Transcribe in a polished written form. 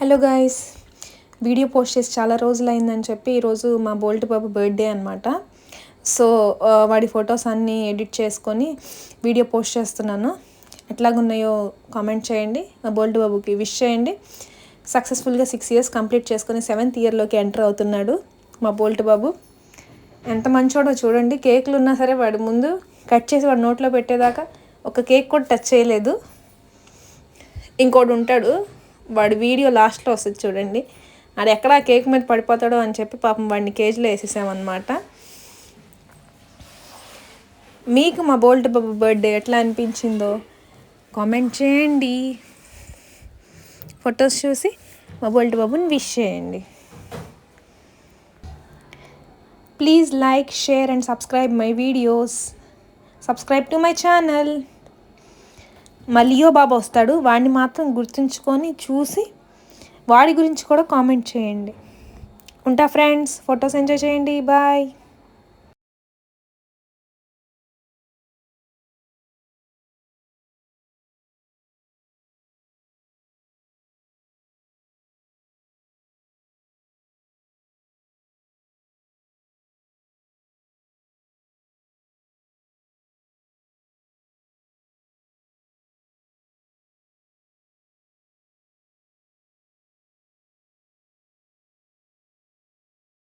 Hello guys, video post చేసి చాలా రోజులైందని చెప్పి ఈరోజు మా బోల్ట్ బాబు బర్త్డే అనమాట. సో వాడి ఫొటోస్ అన్నీ ఎడిట్ చేసుకొని వీడియో పోస్ట్ చేస్తున్నాను. ఎట్లాగున్నాయో కామెంట్ చేయండి. మా బోల్ట్ బాబుకి విష్ చేయండి. సక్సెస్ఫుల్గా 6 years కంప్లీట్ చేసుకొని 7th yearలోకి ఎంటర్ అవుతున్నాడు మా బోల్ట్ బాబు. ఎంత మంచోడో చూడండి. కేకులు ఉన్నా సరే వాడి ముందు కట్ చేసి వాడి నోట్లో పెట్టేదాకా ఒక కేక్ కూడా టచ్ చేయలేదు. ఇంకోటి ఉంటాడు, వాడి వీడియో లాస్ట్లో వస్తుంది చూడండి. ఆడు ఎక్కడ కేక్ మీద పడిపోతాడో అని చెప్పి పాపం వాడిని కేజీలో వేసేసామన్నమాట. మీకు మా బోల్ట్ బాబు బర్త్డే ఎట్లా అనిపించిందో కామెంట్ చేయండి. ఫొటోస్ చూసి మా బోల్ట్ బాబుని విష్ చేయండి. Please like, share and subscribe my videos. Subscribe to my channel. మళ్ళీయో బాబు వస్తాడు, వాడిని మాత్రం గుర్తుంచుకొని చూసి వాడి గురించి కూడా కామెంట్ చేయండి. ఉంటా ఫ్రెండ్స్, ఫొటోస్ ఎంజాయ్ చేయండి. బాయ్.